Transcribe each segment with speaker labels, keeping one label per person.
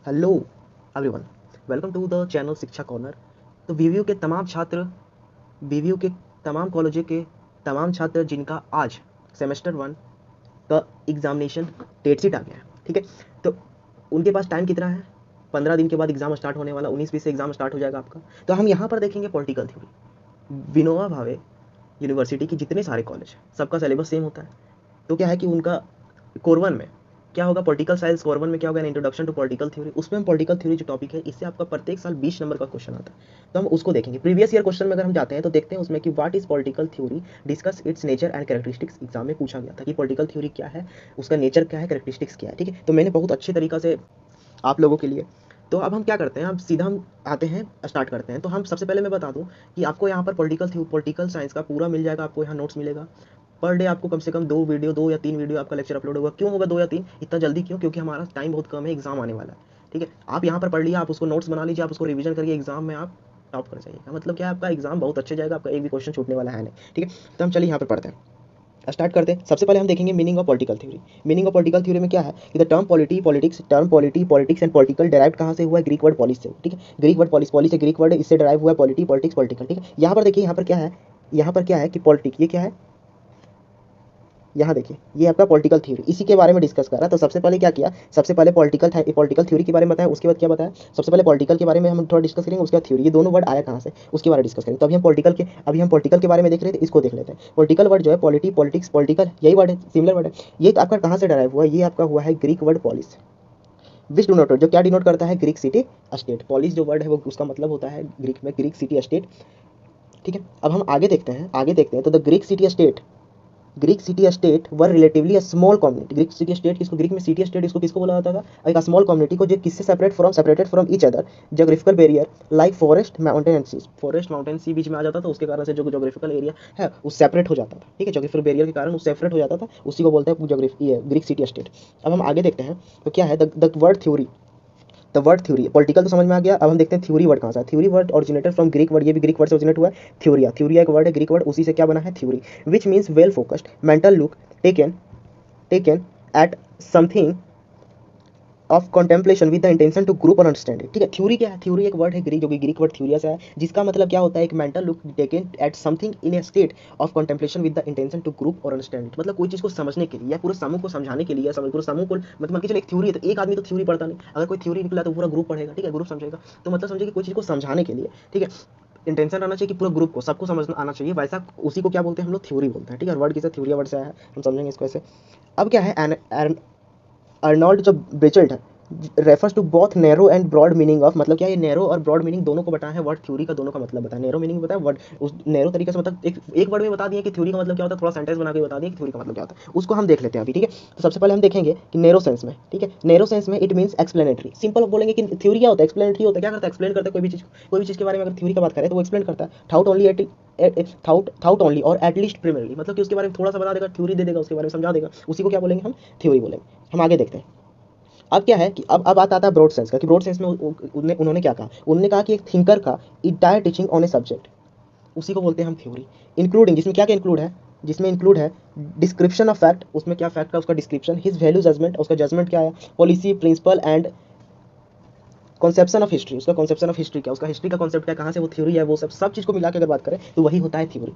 Speaker 1: Hello everyone, welcome to the channel Shiksha corner. तो VVU के तमाम कॉलेजों के तमाम छात्र जिनका आज सेमेस्टर 1 का एग्जामिनेशन डेट शीट आ गया है, ठीक है। तो उनके पास टाइम कितना है? 15 दिन के बाद एग्जाम स्टार्ट होने वाला, 19-20 से एग्जाम स्टार्ट हो जाएगा आपका। तो हम यहाँ पर देखेंगे political theory. Vinoba Bhave university के जितने सारे कॉलेज सबका सिलेबस सेम होता है। तो क्या है कि उनका कोर 1 में क्या होगा, पॉलिटिकल साइंस कोर 1 में क्या होगा, इंट्रोडक्शन टू पॉलिटिकल थ्योरी। उसमें हम पॉलिटिकल थ्योरी जो टॉपिक है, इससे आपका प्रत्येक साल 20 नंबर का क्वेश्चन आता है। तो हम उसको देखेंगे। प्रीवियस ईयर क्वेश्चन में अगर हम जाते हैं तो देखते हैं उसमें कि what is political theory, discuss it's nature and characteristics. Exam में पूछा गया था कि पॉलिटिकल थ्योरी क्या है, उसका नेचर क्या है, कैरेक्टरिस्टिक्स क्या है, ठीक है। तो मैंने बहुत अच्छे तरीका से आप लोगों के लिए, तो अब हम क्या करते हैं, अब सीधा हम आते हैं, स्टार्ट करते हैं। तो हम सबसे पहले मैं बता दूं कि आपको यहाँ पर पॉलिटिकल साइंस का पूरा मिल जाएगा, आपको यहाँ नोट्स मिलेगा। पर डे आपको कम से कम 2 या 3 वीडियो आपका लेक्चर अपलोड होगा। क्यों होगा 2 या 3? इतना जल्दी क्यों? क्योंकि हमारा टाइम बहुत कम है, एग्जाम आने वाला है, ठीक है। आप यहाँ पर पढ़ लिया, आप उसको नोट्स बना लीजिए, आप उसको रिवीजन करिए, एग्जाम में आप टॉप कर जाइएगा। मतलब क्या है, आपका एग्जाम बहुत अच्छे जाएगा, आपका एक भी क्वेश्चन छूटने वाला है नहीं, ठीक है। तो हम चलिए यहाँ पर पढ़ते हैं, स्टार्ट करते हैं। सबसे पहले हम देखेंगे meaning of political theory. Meaning of political theory में क्या है कि the term politics and political derived कहाँ से हुआ है? ग्रीक वर्ड पॉलिस से, ठीक है। ग्रीक वर्ड पॉलिस से ग्रीक वर्ड, इससे डेराइव हुआ है पॉलिटिक्स पॉलिटिकल, ठीक है। यहाँ पर देखिए, यहाँ पर क्या है कि पॉलिटिक, ये क्या है, यहाँ देखिए, ये आपका पॉलिटिकल थ्योरी, इसी के बारे में डिस्कस कर रहा है। तो सबसे पहले क्या किया, सबसे पहले पॉलिटिकल थ्योरी के बारे में बताया, उसके बाद क्या बताया, सबसे पहले पॉलिटिकल के बारे में हम थोड़ा डिस्कस करेंगे, उसके बाद थ्योरी, ये दोनों वर्ड आया कहाँ से उसके बारे में डिस्कस करेंगे। तो अभी हम पॉलिटिकल के बारे में देख रहे थे, इसको देख लेते हैं। पॉलिटिकल वर्ड जो है, पॉलिटिक्स पॉलिटिकल, यही वर्ड है, सिमिलर वर्ड है। ये आपका कहाँ से डराइव हुआ है? ये आपका हुआ है ग्रीक वर्ड पॉलिस, विच डिनोटेड, जो क्या डिनोट करता है? Greek city state. पॉलिस जो वर्ड है वो उसका मतलब होता है ग्रीक में ग्रीक सिटी स्टेट, ठीक है। अब हम आगे देखते हैं तो the Greek city state were relatively small community. Greek city state किसको, ग्रीक में सिटी स्टेट इसको किसको बोला जाता था? एक स्मॉल कम्युनिटी को, जो किससे separated from each other geographical barrier like forest mountain and sea. Forest mountain sea बीच में आ जाता था, उसके कारण से जो ज्योग्राफिकल एरिया है वो सेपरेट हो जाता था, ठीक है। ज्योग्राफिकल बैरियर के कारण वो सेपरेट हो जाता था, उसी को बोलते हैं ज्योग्राफी, ग्रीक सिटी स्टेट। अब हम आगे देखते हैं तो क्या है the word theory. The word theory, political तो समझ में आ गया। अब हम देखते हैं थ्योरी वर्ड कहाँ से है। Theory word originated from Greek word, ये भी ग्रीक वर्ड से ओरिजिनेट हुआ है। थ्योरिया एक वर्ड है ग्रीक वर्ड, उसी से क्या बना है? Theory, which means well focused mental look taken at something of contemplation with the intention to group और अंडरस्टैंडिंग, ठीक है। थ्योरी क्या है? थ्योरी एक वर्ड है ग्रीक, जो कि ग्रीक वर्ड थ्योरिया से है, जिसका मतलब क्या होता है? एक mental look taken at something in a state of contemplation with the intention to group और अंडरस्टैंड इट। मतलब कोई चीज को समझने के लिए या पूरे समूह को समझाने के लिए, या पूरे समूह को, मतलब कि चलो एक थ्योरी है तो एक आदमी तो थ्योरी पढ़ता नहीं, अगर कोई थ्योरी निकला तो पूरा ग्रुप पढ़ेगा, ठीक है, ग्रुप समझेगा। तो मतलब समझे कि कोई चीज को समझाने के लिए, ठीक है, इंटेंशन रहना चाहिए कि पूरा ग्रुप को, सबको समझना आना चाहिए, वैसा उसी को क्या बोलते हैं हम लोग? थ्योरी बोलते हैं, ठीक है। वर्ड किसे? थ्योरिया वर्ड से आया है, हम समझेंगे इसको ऐसे। अब क्या है, अर्नोल्ड जो ब्रेचल्ट है, refers to both narrow and broad meaning of, मतलब क्या, ये नैरो और ब्रॉड मीनिंग दोनों को बताया है। वर्ड थ्योरी का दोनों का मतलब बताया, नैरो मीनिंग बताया, वर्ड उस नैरो तरीके से, मतलब एक वर्ड में बता दिया कि थ्योरी का मतलब क्या होता है, थोड़ा सेंटेंस बना के बता दिया कि थ्योरी का मतलब क्या होता है। उसको हम देख लेते हैं अभी, ठीक है। तो सबसे पहले हम देखेंगे कि नैरो सेंस में, ठीक है, नैरो सेंस में इट मीन्स एक्सप्लेनेटरी। सिंपल बोलेंगे कि थ्योरी क्या होता है? एक्सप्लेनेटरी होता है। क्या करता है? एक्सप्लेन करता है कोई भी चीज के बारे में। अगर थ्योरी का बात करें तो वो एक्सप्लेन करता है, थाउट ओनली और एटलीस्ट प्रिमिनरली, मतलब कि उसके बारे में थोड़ा सा बता देगा, थ्योरी दे देगा, उसके बारे में समझा देगा, उसी को क्या बोलेंगे हम? थ्योरी बोलेंगे। हम आगे देखते हैं। अब क्या है कि अब बात आता है ब्रॉड सेंस का, कि ब्रॉड सेंस में उन्होंने क्या कहा? उन्होंने कहा कि एक थिंकर का entire teaching on a subject, उसी को बोलते हैं हम थ्योरी। इंक्लूडिंग, जिसमें क्या क्या इंक्लूड है? जिसमें इंक्लूड है डिस्क्रिप्शन ऑफ फैक्ट, उसमें क्या फैक्ट का उसका डिस्क्रिप्शन, हिज वैल्यू जजमेंट, उसका जजमेंट क्या है, policy principle and conception of history, उसका कॉन्सेप्शन ऑफ हिस्ट्री क्या, उसका हिस्ट्री का कॉन्सेप्ट क्या, कहाँ से वो थ्योरी है, वो सब चीज़ को मिला के अगर बात करें तो वही होता है थ्योरी,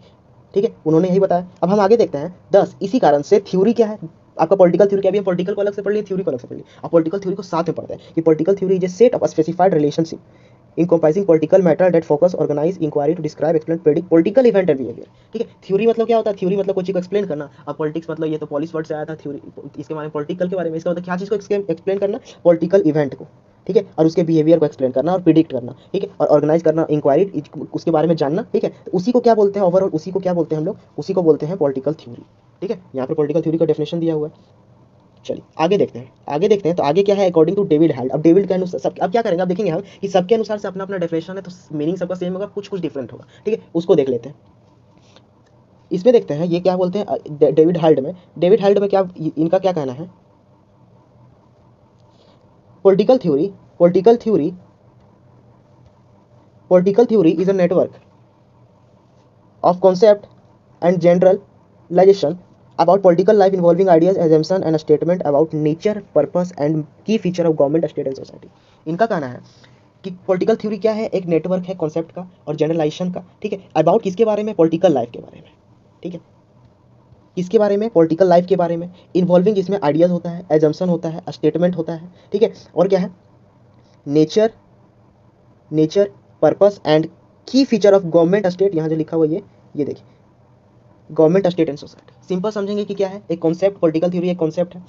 Speaker 1: ठीक है। उन्होंने यही बताया। अब हम आगे देखते हैं 10, इसी कारण से थ्योरी क्या है आपका? पॉलिटिकल थ्योरी क्या, भी हम पॉलिटिकल को अलग से पढ़ लिए, थ्योरी को अलग से पढ़ लिए। अब पॉलिटिकल थ्योरी को साथ में पढ़ते हैं कि political theory is A set of specified relationship encompassing political matter that focus organize inquiry to describe explain predict political event and behavior, ठीक है। थ्योरी मतलब क्या होता है? थ्योरी मतलब कोई चीज को एक्सप्लेन करना। अब पॉलिटिक्स मतलब ये तो पॉलिस वर्ड से आया था, थ्योरी इसके बारे में, पॉलिटिकल के बारे में, इसका मतलब क्या चीज को एक्सप्लेन करना? पॉलिटिकल इवेंट को, ठीक है, और उसके बिहेवियर को एक्सप्लेन करना और प्रिडिक्ट करना, ठीक है, और ऑर्गेनाइज करना, इंक्वायरी उसके बारे में जानना, ठीक है। तो उसी को क्या बोलते हैं ओवरऑल? उसी को क्या बोलते हैं हम लोग? उसी को बोलते हैं पॉलिटिकल थ्योरी, ठीक है। यहाँ पर पॉलिटिकल थ्योरी का डेफिनेशन दिया हुआ है। चलिए आगे देखते हैं तो आगे क्या है? According to David Halt. अब डेविड के अनुसार सब, अब क्या करेंगे, अब देखेंगे हम कि सबके अनुसार से अपना अपना डेफिनेशन है, तो मीनिंग सबका सेम होगा, कुछ कुछ डिफरेंट होगा, ठीक है। उसको देख लेते हैं। इसमें देखते हैं ये क्या बोलते हैं डेविड हाल्ट में क्या इनका क्या कहना है? Political theory political theory political theory is a network of concept and generalization about political life involving ideas assumption and statement about nature purpose and key feature of government state and society. इनका कहना है कि political theory क्या है, एक network है concept का और जनरलाइजेशन का, ठीक है। अबाउट किसके बारे में, पॉलिटिकल लाइफ के बारे में, ठीक है, किसके बारे में, पॉलिटिकल लाइफ के बारे में, इन्वॉल्विंग इसमें आइडियाज होता है, एजम्पशन होता है, स्टेटमेंट होता है, ठीक है, और क्या है, nature purpose and key feature of government state, यहाँ जो लिखा हुआ ये देखिए, government state and society. Simple समझेंगे कि क्या है, एक कॉन्सेप्ट, पॉलिटिकल थ्योरी एक कॉन्सेप्ट है,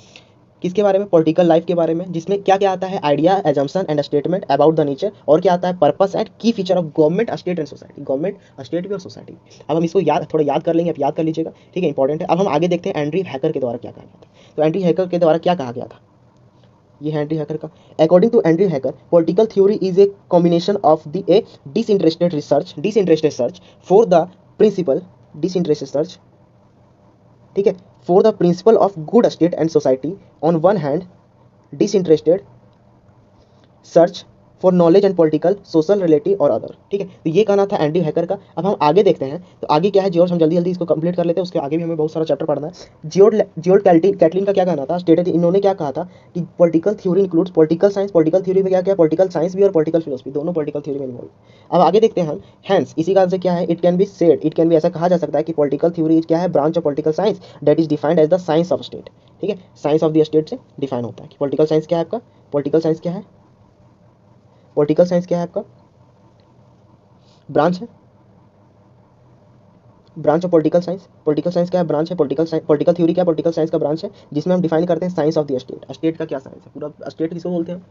Speaker 1: किसके बारे में, पॉलिटिकल लाइफ के बारे में, जिसमें क्या क्या आता है, idea, assumption and statement about the nature, और क्या आता है, purpose and key feature of government state and society, government state भी और सोसाइटी। अब हम इसको थोड़ा याद कर लेंगे, आप याद कर लीजिएगा, ठीक है, इंपॉर्टेंट है। अब हम आगे देखते हैं एंड्री हैकर के द्वारा क्या कहा गया था। तो एंड्री हैकर के द्वारा क्या कहा गया था, ये है एंड्री हैकर का। According to Andrew Hacker, political theory is a combination of the a disinterested search for the principle, disinterested search, ठीक है, for the principle of good state and society on one hand, disinterested search for knowledge and political social relative और other, ठीक है। तो ये कहना था Andriy Hacker का। अब हम आगे देखते हैं, तो आगे क्या है जॉर्ज, हम जल्दी जल्दी इसको कंप्लीट कर लेते हैं, उसके आगे भी हमें बहुत सारा चैप्टर पढ़ना है। जियोर्ड कैटलिन का क्या कहना था, स्टेटेड, इन्होंने क्या कहा था कि political theory includes political science, political theory में क्या क्या, पॉलिटिकल साइंस भी और पॉलिटिकल फिलोसफी, दोनों पॉलिटिकल थ्योरी में इन्वॉल्व। अब आगे देखते हैं हम, हैंस इसी का आंसर क्या है, इट कैन बी ऐसा कहा जा सकता है कि पॉलिटिकल थ्योरी क्या है, branch of political science that is defined as the science of state, ठीक है, साइंस ऑफ द स्टेट से डिफाइन होता है कि पॉलिटिकल साइंस क्या है आपका, पॉलिटिकल साइंस क्या है, पॉलिटिकल साइंस क्या है आपका, ब्रांच है, branch of political science, political science क्या है, ब्रांच है, पॉलिटिकल थ्योरी क्या है, पॉलिटिकल साइंस का ब्रांच है, जिसमें हम डिफाइन करते हैं science of the state. State का क्या साइंस है, पूरा स्टेट किसको बोलते हैं,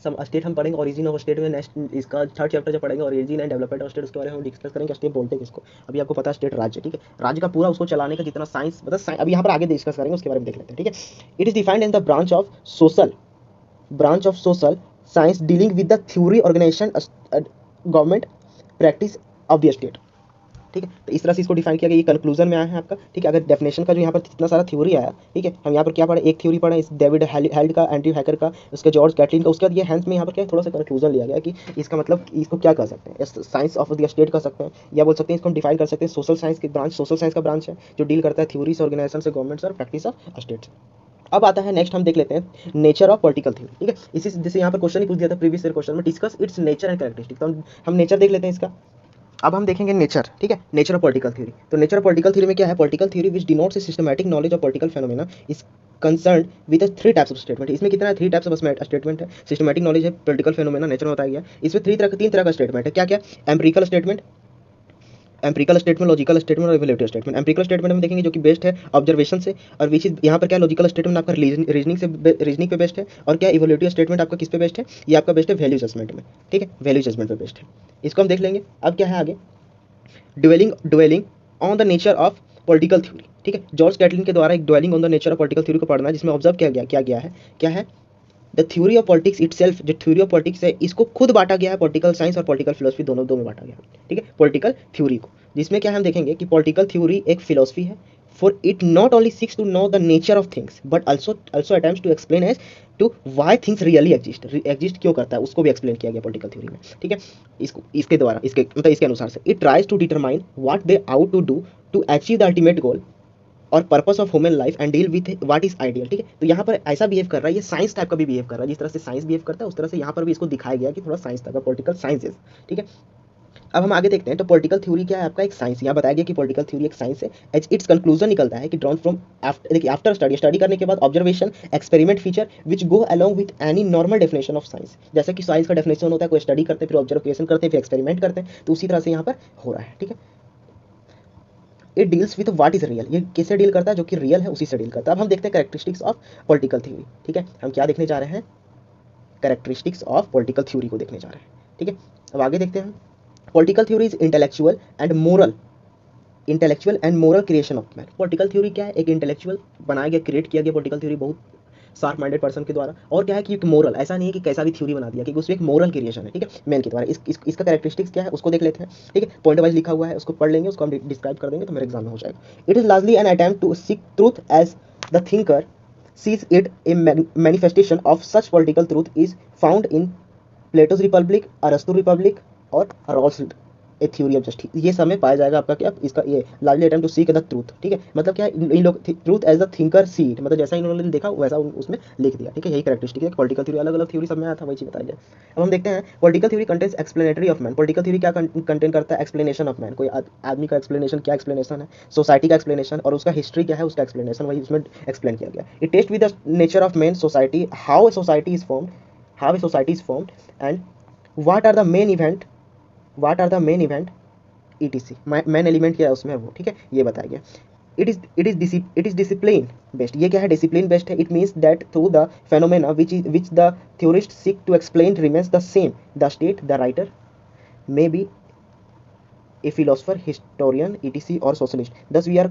Speaker 1: सब स्टेट हम पढ़ेंगे, ओरिजिन ऑफ स्टेट में नेक्स्ट इसका थर्ड चैप्टर जब पढ़ेंगे, origin and development of state, उसके बारे में हम डिस्कस करेंगे, स्टेट बोलते हैं किसको। अभी आपको पता है स्टेट राज्य, ठीक है, राज्य का पूरा उसको चलाने का जितना साइंस, मतलब अभी यहाँ पर आगे डिस्कस करेंगे, उसके बारे में देख लेते हैं, ठीक है। It is defined in the branch of social science dealing with the theory organisation government practice of the state, ठीक है। तो इस तरह से इसको डिफाइन किया गया, ये कंक्लूजन में आया है आपका, ठीक है। अगर डेफिनेशन का जो यहाँ पर इतना सारा थ्योरी आया, ठीक है, हम यहाँ पर क्या पढ़े, एक थ्योरी पढ़े, इस डेविड हेल्ड का, एंड्री हैकर का, उसके जॉर्ज कैटलिन का, उसके बाद ये हैंस में यहाँ पर क्या थोड़ा सा कंक्लूजन लिया गया कि इसका मतलब इसको क्या कर सकते हैं, साइंस ऑफ द स्टेट कर सकते हैं, या बोल सकते हैं इसको हम डिफाइन कर सकते हैं सोशल साइंस की ब्रांच, सोशल साइंस का ब्रांच है जो डील करता है थ्योरीज, ऑर्गेनाइजेशन से, गवर्नमेंट्स और प्रैक्टिस ऑफ स्टेट्स। अब आता है नेक्स्ट, हम देख लेते हैं नेचर ऑफ पॉलिटिकल थ्योरी, ठीक है। इसी जैसे यहाँ पर क्वेश्चन ही पूछ दिया था प्रीवियस ईयर क्वेश्चन में, discuss it's nature and characteristic, तो हम नेचर देख लेते हैं इसका। अब हम देखेंगे नेचर, ठीक है, नेचर ऑफ पॉलिटिकल थ्योरी। तो नेचर ऑफ पॉलिटिकल थ्योरी में क्या है, political theory which denotes systematic knowledge of political phenomena is concern with 3 types of statement. इसमें कितना है, 3 टाइप्स ऑफ स्टेटमेंट है, सिस्टमैटिक नॉलेज है, पॉलिटिकल फेनोमेना नेचर में बताया गया। इसमें 3 तरह का स्टेटमेंट है, क्या क्या, एम्पिरिकल स्टेटमेंट, लॉजिकल स्टेटमेंट और इवैल्यूएटिव स्टेटमेंट। एम्पिरिकल स्टेटमेंट में देखेंगे जो कि बेस्ड है ऑब्जर्वेशन से, और विच इज यहाँ पर क्या, लॉजिकल स्टेटमेंट आपका रीजनिंग पे बेस्ड है, और क्या इवैल्यूएटिव स्टेटमेंट आपका किस पे बेस्ड है, ये आपका बेस्ड है वैल्यू जजमेंट में, ठीक है, वैल्यू जजमेंट पे बेस्ड है। इसको हम देख लेंगे। अब क्या है आगे, dwelling on the nature of political theory, ठीक है, जॉर्ज कैटलिन के द्वारा एक dwelling on the nature of political theory को पढ़ना है, जिसमें ऑब्जर्व किया गया है, क्या है, the theory of politics itself, जो थ्योरी ऑफ पॉलिटिक्स है इसको खुद बांटा गया है, पॉलिटिकल साइंस और पॉलिटिकल फिलोसफी दोनों में बांटा गया है, ठीक है, पॉलिटिकल थ्योरी को, जिसमें क्या हम देखेंगे कि पॉलिटिकल थ्योरी एक फिलोसफी है, for it not only seeks to know the nature of things but also attempts to explain as to why things really exist क्यों करता है, उसको भी एक्सप्लेन किया गया पॉलिटिकल थ्योरी में, ठीक है। इसके द्वारा, इसके अनुसार से, it tries to determine what they ought to do to achieve the ultimate goal और purpose of human life and deal with what is ideal, ठीक है। तो यहाँ पर ऐसा बिहेव कर रहा है, ये साइंस टाइप का भी बिहेव कर रहा है, जिस तरह से साइंस बिहेव करता है उस तरह से यहाँ पर भी इसको दिखाया गया कि थोड़ा साइंस टाइप का, पॉलिटिकल साइंसेस, ठीक है। अब हम आगे देखते हैं, तो पॉलिटिकल थ्योरी क्या है आपका, एक साइंस, यहाँ बताया गया कि पॉलिटिकल थ्योरी एक साइंस है। इट्स कंक्लूजन निकलता है कि ड्रॉन फ्रॉम आफ्टर स्टडी करने के बाद observation, experiment feature which go along with any normal definition of science, जैसा कि साइंस का डेफिनेशन होता है, कोई स्टडी करते हैं, फिर ऑब्जर्वेशन करते हैं, फिर एक्सपेरिमेंट करते हैं, तो उसी तरह से यहाँ पर हो रहा है, ठीक है। It deals with what is real, ये किससे डील करता है, जो कि रियल है उसी से डील करता है। अब हम देखते हैं कैरेक्टरिस्टिक्स ऑफ पॉलिटिकल थ्योरी, ठीक है, हम क्या देखने जा रहे हैं, कैरेक्टरिस्टिक्स ऑफ पॉलिटिकल थ्योरी को देखने जा रहे हैं, ठीक है। अब आगे देखते हैं, political theory is intellectual and moral creation of man. Political theory क्या है, एक इंटेलेक्चुअल बनाया गया, क्रिएट किया गया पॉलिटिकल थ्योरी बहुत शार्प माइंडेड पर्सन के द्वारा, और क्या है कि एक मोरल, ऐसा नहीं है कि कैसा भी थ्योरी बना दिया, क्योंकि उसमें एक मोरल क्रिएशन है, ठीक है, मैन के द्वारा। इसका कैरेक्टरिस्टिक्स क्या है उसको देख लेते हैं, ठीक है, पॉइंट वाइज लिखा हुआ है, उसको पढ़ लेंगे, उसको हम डिस्क्राइब कर देंगे तो मेरे एग्जाम में हो जाएगा। It is largely an attempt to seek truth as the thinker sees it a manifestation of such political truth is found in Plato's Republic, Aristo's Republic और Rawls a theory of justice, ये सब में पाया जाएगा आपका क्या, इसका ये largely attempt to seek the truth, ठीक है, मतलब क्या इन लोग truth as the thinker seed, मतलब जैसा इन्होंने देखा वैसा उसमें लिख दिया, ठीक है, यही कैरेक्टरिस्टिक है। पॉलिटिकल थ्योरी अलग अलग थ्योरी सब में आया था, वही चीज बताई जाए। अब हम देखते हैं political theory contains explanatory of man. Political theory क्या कंटेन करता है, एक्सप्लेनेशन ऑफ मैन, कोई आदमी का एक्सप्लेनेशन, क्या एक्सप्लेनेशन है, सोसाइटी का एक्सप्लेनेशन और उसका हिस्ट्री क्या है उसका एक्सप्लेनेशन, वही उसमें एक्सप्लेन किया गया। It test with the nature of man, society, how a society is formed, how a society is formed and what are the main event, what are the main event ETC, main element क्या है उसमें वो, ठीक है, ये बताया गया। It is discipline based, ये क्या है, डिसिप्लिन बेस्ड है। It means that through the phenomena which the theorist seek to explain remains the same, the state, the writer may be a philosopher, historian, etc और socialist. Thus we are,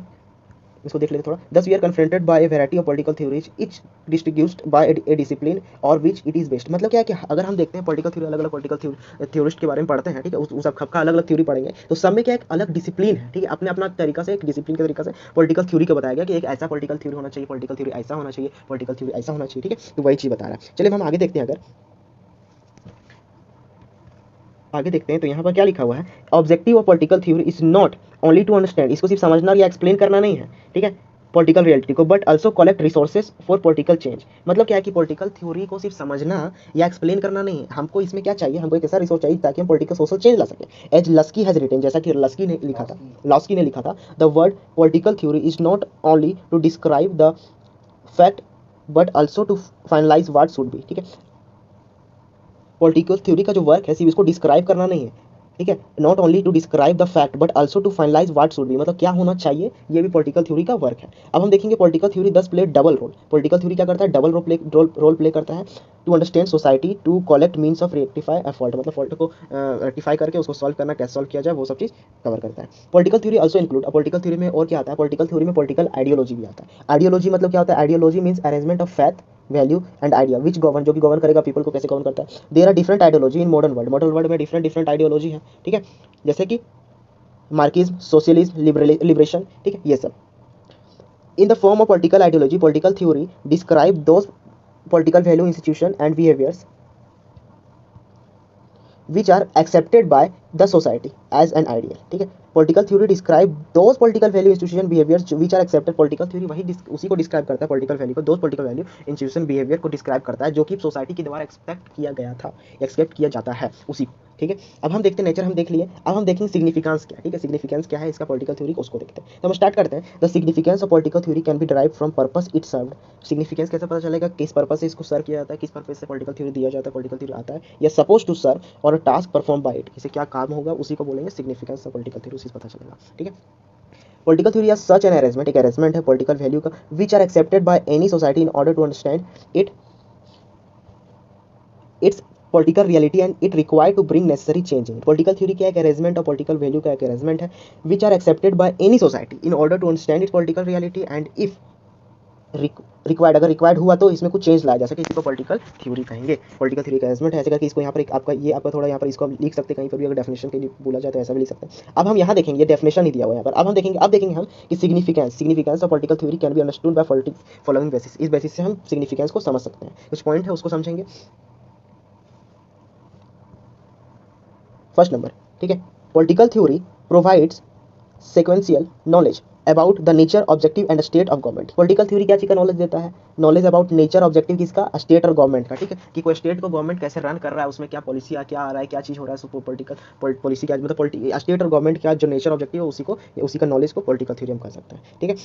Speaker 1: इसको देख लेते थोड़ा, thus we are confronted by a variety of political theories each distributed by a discipline और which it is based. मतलब क्या है कि अगर हम देखते हैं पॉलिटिकल थ्योरी, अलग अलग पॉलिटिकल थ्योरिस्ट के बारे में पढ़ते हैं, ठीक है, उस सबका अलग अलग थ्योरी पढ़ेंगे तो सब में क्या एक अलग डिसिप्लिन है, ठीक है, अपने अपना तरीका से, एक डिसिप्लिन के तरीका से पॉलिटिकल थ्योरी का बताया गया कि एक ऐसा पॉलिटिकल थ्योरी होना चाहिए, पॉलिटिकल थ्योरी ऐसा होना चाहिए, पॉलिटिकल थ्योरी ऐसा होना चाहिए, ठीक है, तो वही चीज बता रहा है। चलिए हम आगे देखते हैं, अगर आगे देखते हैं तो यहाँ पर क्या लिखा हुआ है, objective of political theory is not only to understand, इसको सिर्फ समझना या एक्सप्लेन करना नहीं है, ठीक है, पॉलिटिकल रियलिटी को, but also collect resources for political change. मतलब क्या है कि पॉलिटिकल थ्योरी को सिर्फ समझना या एक्सप्लेन करना नहीं है, हमको इसमें क्या चाहिए, हमको एक ऐसा रिसोर्स चाहिए ताकि हम पॉलिटिकल सोशल चेंज ला सके। एज लस्की हैज रिटन, जैसा कि लस्की ने लिखा था, लॉस्की ने लिखा था, the word political theory is not only to describe the fact but also to finalise what should be, ठीक है, पॉलिटिकल थ्योरी का जो वर्क है सिर्फ इसको डिस्क्राइब करना नहीं है, ठीक है, not only to describe the fact but also to finalise what should be, मतलब क्या होना चाहिए, ये भी पॉलिटिकल थ्योरी का वर्क है। अब हम देखेंगे political theory 10 play double role. Political theory क्या करता है, डबल रोल प्ले करता है, to understand society, to collect means of rectify a fault, मतलब फॉल्ट को रेक्टिफाई करके उसको सॉल्व करना, कैसे सॉल्व किया जाए वो सब चीज़ कवर करता है। Political theory also include, political theory में और क्या आता है, पॉलिटिकल थ्योरी में पॉलिटिकल आइडियोलॉजी भी आता है। आइडियोलॉजी मतलब क्या होता है, ideology means arrangement of faith, value and idea which govern, जो कि गवर्न करेगा पीपल को, कैसे गवर्न करता है। There are different ideology in modern world, modern world में डिफरेंट आइडियोलॉजी है, ठीक है, जैसे कि मार्क्सिज्म, सोशलिज्म, लिबरेशन, ठीक है, ये सब। In the form of political ideology, political theory describe those political value, institution and behaviours which are accepted by the society as an ideal, ठीक है, political theory describe those political value, institution, behaviours which are accepted. Political theory वही उसी को describe करता है, political value को, those political value, institution, behaviour को describe करता है जो कि सोसाइटी के द्वारा एक्सपेक्ट किया गया था, एक्सपेक्ट किया जाता है उसी को, ठीक है। अब हम देखते हैं नेचर, हम देख लिए, अब हम देखेंगे सिग्निफिकेंस क्या, ठीक है, सिग्निफिकेंस क्या है इसका पॉलिटिकल थ्योरी, उसको देखते हैं। तो हम स्टार्ट करते हैं। The significance of political theory can be derived from purpose it served. Significance कैसे पता चलेगा, किस पर्पस से इसको सर्व किया जाता है, किस पर्पस से पॉलिटिकल थ्योरी दिया जाता है, पॉलिटिकल थ्योरी आता है या सपोज टू सर्व और टास्क परफॉर्म बाय इट, इसे क्या काम होगा उसी को बोलेंगे सिग्निफिकेंस ऑफ पॉलिटिकल थ्योरी, उसी से पता चलेगा, ठीक है। Political theory such an arrangement, एक अरेंजमेंट है पॉलिटिकल वैल्यू का, which are accepted by any society in order to understand it its political reality and it required to bring necessary change in. Political theory क्या है, एक arrangement और political value का एक arrangement है, which are accepted by any society in order to understand its political reality and if required, अगर required हुआ तो इसमें कुछ चेंज लाया जा सके, इसी को पॉलिटिकल थ्योरी कहेंगे। पॉलिटिकल थ्योरी का अरेंजमेंट है, ऐसे करके इसको यहाँ पर एक आपका ये आपका थोड़ा यहाँ पर इसको लिख सकते हैं, कहीं पर भी अगर डेफिनेशन के लिए बोला जाए तो ऐसा भी लिख सकते हैं। अब हम यहाँ देखेंगे, ये डेफिनेशन ही दिया हुआ है यहाँ पर। अब देखेंगे हम कि significance of political theory can be understood by following basis. इस बेसिस से हम सिग्निफिकेंस को समझ सकते हैं, कुछ पॉइंट है उसको समझेंगे। फर्स्ट नंबर, ठीक है, political theory provides sequential knowledge about the nature, objective and state of government। Political theory क्या चीज का नॉलेज देता है, नॉलेज अबाउट नेचर, ऑब्जेक्टिव किसका, स्टेट और गवर्नमेंट का, ठीक है, कि कोई स्टेट को गवर्नमेंट कैसे रन कर रहा है, उसमें क्या पॉलिसी क्या आ रहा है, क्या चीज हो रहा है, पॉलिटिकल पॉलिसी क्या, मतलब स्टेट और गवर्नमेंट का जो नेचर ऑब्जेक्टिव है उसी का नॉलेज को पॉलिटिकल थ्योरी हम कह सकते हैं, ठीक है,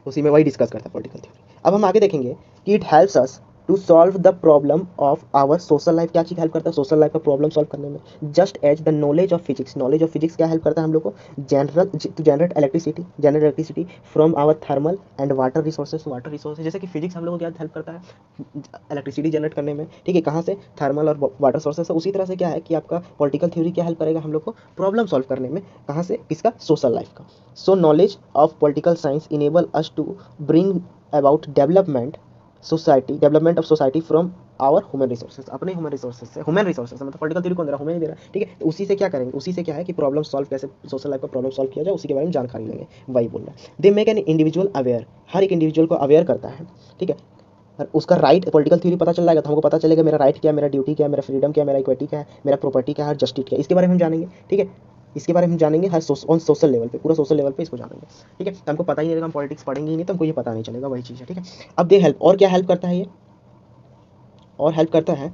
Speaker 1: उसी में वही डिस्कस करता है पॉलिटिकल थ्योरी। अब हम आगे देखेंगे कि it helps us to solve the problem of our social life. क्या चीज़ हेल्प करता है सोशल लाइफ का प्रॉब्लम सॉल्व करने में, just as the knowledge of physics. Knowledge of physics क्या हेल्प करता है हम लोग को, generate electricity from our thermal and water resources. जैसे कि फिजिक्स हम लोग को क्या हेल्प करता है, इलेक्ट्रिसिटी जनरेट करने में, ठीक है, कहाँ से, थर्मल और वाटर सोर्सेज से। उसी तरह से क्या है कि आपका पॉलिटिकल थ्योरी क्या हेल्प करेगा हम लोग को, प्रॉब्लम सॉल्व करने में, कहाँ से, किसका, सोशल लाइफ का। So knowledge of political science enable us to bring about development of society from our human resources, अपने ह्यूमन रिसोर्सेज मतलब पॉलिटिकल थ्योरी कौन दे रहा है, ह्यूमन ही दे रहा है, ठीक है। तो उसी से क्या करेंगे, उसी से क्या है कि प्रॉब्लम सॉल्व कैसे, सोशल लाइफ का प्रॉब्लम सॉल्व किया जाए, उसी के बारे में जानकारी लेंगे, वही बोल रहा है। They make an individual aware, हर एक इंडिविजुअल को अवेयर करता है, ठीक है, उसका राइट, पॉलिटिकल थ्योरी पता चल जाएगा तो हमको पता चलेगा मेरा राइट क्या है, मेरा ड्यूटी क्या है, मेरा फ्रीडम क्या है, मेरा इक्विटी क्या है, मेरा प्रॉपर्टी क्या है, जस्टिस क्या है, इसके बारे में हम जानेंगे, ठीक है। इसके बारे में हम जानेंगे हर ऑन सोशल लेवल पे, पूरा सोशल लेवल पे इसको जानेंगे, ठीक है। तो हमको पता ही नहीं रहेगा, हम पॉलिटिक्स पढ़ेंगे ही नहीं तो हमको ये पता नहीं चलेगा, वही चीज़ है, ठीक है। अब दे हेल्प, और क्या हेल्प करता है ये, और हेल्प करता है,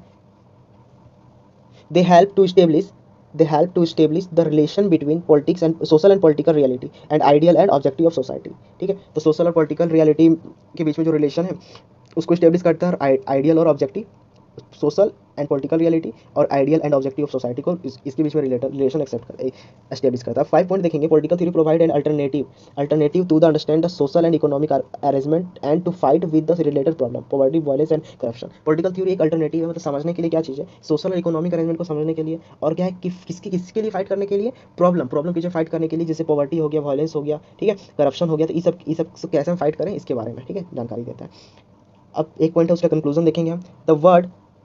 Speaker 1: they help to establish the relation between politics and social and political reality and ideal and objective of society, ठीक है। तो सोशल और पॉलिटिकल रियलिटी के बीच में जो रिलेशन है उसको स्टेब्लिश करता है, और आइडियल और objective, social and political reality और ideal and objective of society को इसके बीच में रिलेशन एस्टेब्लिश करता है। 5 पॉइंट देखेंगे। Political theory provide an alternative to the understand the social and economic arrangement and to fight with the related problem poverty, violence and corruption. Political theory एक alternative है, मतलब समझने के लिए क्या चीज़ है, सोशल और इकोनॉमिक अरेंजमेंट को समझने के लिए, और क्या है कि किसके लिए फाइट करने के लिए, प्रॉब्लम की जो फाइट करने के लिए, जैसे पॉवर्टी हो गया, वायलेंस हो गया, ठीक है, करप्शन हो गया, तो ये सब कैसे हम फाइट करें इसके बारे में, ठीक है, जानकारी देता है। अब एक पॉइंट है उसका कंक्लूजन देखेंगे हम।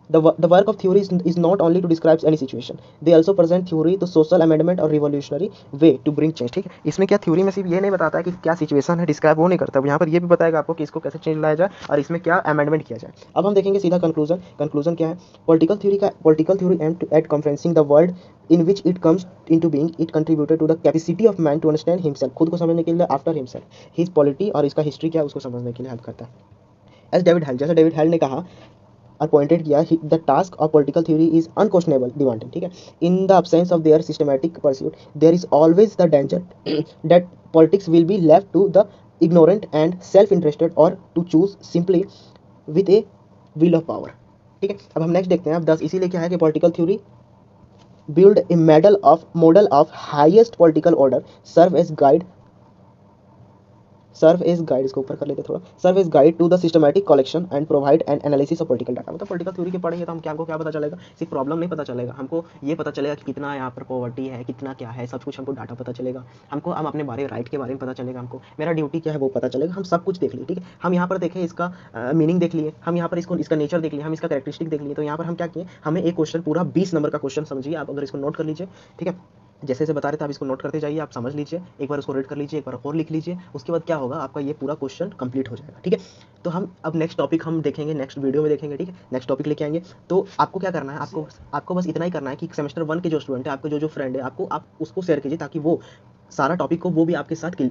Speaker 1: The work of theory is not only to describe any situation, they also present theory to social amendment और revolutionary way to bring change, ठीक है। इसमें क्या थ्योरी में सिर्फ ये नहीं बताता है कि क्या सिचुएशन है डिस्क्राइब, वो नहीं करता, यहाँ पर ये भी बताएगा आपको कि इसको कैसे चेंज लाया जाए और इसमें क्या अमेंडमेंट किया जाए। अब हम देखेंगे सीधा कंक्लूजन क्या है। Political theory aim to at conferencing the world in which it comes into being, it contributed to the capacity of man to understand himself, खुद को समझने के लिए, after himself, his polity और इसका हिस्ट्री क्या है उसको समझने के लिए हेल्प करता है। एज जैसे डेविड हेल ने कहा और पॉइंटेड किया, the task of political theory is unquestionable demanding, ठीक है। In the absence of their systematic pursuit there is always the danger that politics will be left to the ignorant and self-interested or to choose simply with a will of power, ठीक है। अब हम next देखते हैं। अब 10 इसीलिए क्या है कि political theory build a model of highest political order, serve as guide, इसको ऊपर कर लेते थोड़ा, serve as guide to the systematic collection and provide an analysis of political data. मतलब पॉलिटिकल थ्योरी के पढ़ेंगे तो हमको क्या पता चलेगा, सिर्फ प्रॉब्लम नहीं पता चलेगा, हमको ये पता चलेगा कि कितना यहाँ पर पॉवर्टी है, कितना क्या है, सब कुछ हमको डाटा पता चलेगा, हम अपने राइट के बारे में पता चलेगा, हमको मेरा ड्यूटी क्या है वो पता चलेगा, हम सब कुछ देख लिए, ठीक है। हम यहाँ पर देखें इसका मीनिंग देख लिए, हम यहाँ पर इसका नेचर देख लिए, हम इसका कैरेक्टरिस्टिक देख लिए। तो यहाँ पर हम क्या किए, हमें एक क्वेश्चन पूरा 20 नंबर का क्वेश्चन समझिए आप, अगर इसको नोट कर लीजिए, ठीक है, जैसे बता रहे थे आप इसको नोट करते जाइए, आप समझ लीजिए, एक बार उसको रीड कर लीजिए, एक बार और लिख लीजिए, उसके बाद क्या होगा आपका ये पूरा क्वेश्चन कंप्लीट हो जाएगा, ठीक है। तो हम अब नेक्स्ट टॉपिक हम देखेंगे, नेक्स्ट वीडियो में देखेंगे, ठीक है, नेक्स्ट टॉपिक लेके आएंगे। तो आपको क्या करना है, आपको बस इतना ही करना है कि सेमेस्टर 1 के जो स्टूडेंट है, आपके जो फ्रेंड है, आप उसको शेयर कीजिए ताकि वो सारा टॉपिक को वो भी आपके साथ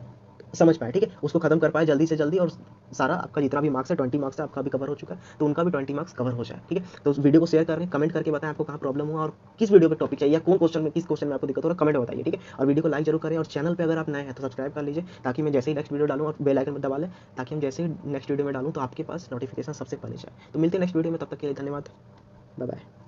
Speaker 1: समझ पाए, ठीक है, उसको खत्म कर पाए जल्दी से जल्दी, और सारा आपका जितना भी मार्क्स है 20 मार्क्स है आपका भी कवर हो चुका है, तो उनका भी 20 मार्क्स कवर हो जाए, ठीक है। तो उस वीडियो को शेयर करके कमेंट करके बताएं आपको कहाँ प्रॉब्लम हुआ और किस वीडियो पे टॉपिक चाहिए, किस क्वेश्चन में आपको दिक्कत हो रहा है, कमेंट बताइए, ठीक है। और वीडियो को लाइक जरूर करें, और चैनल पर अगर आप नए हैं तो सब्सक्राइब कर लीजिए, ताकि मैं जैसे ही नेक्स्ट वीडियो डालूँ और बेल आइकन दबा लें, ताकि हम जैसे ही नेक्स्ट वीडियो में डालूँ तो आपके पास नोटिफिकेशन सबसे पहले जाए। तो मिलते हैं नेक्स्ट वीडियो में, तब तक के लिए धन्यवाद, बाय बाय।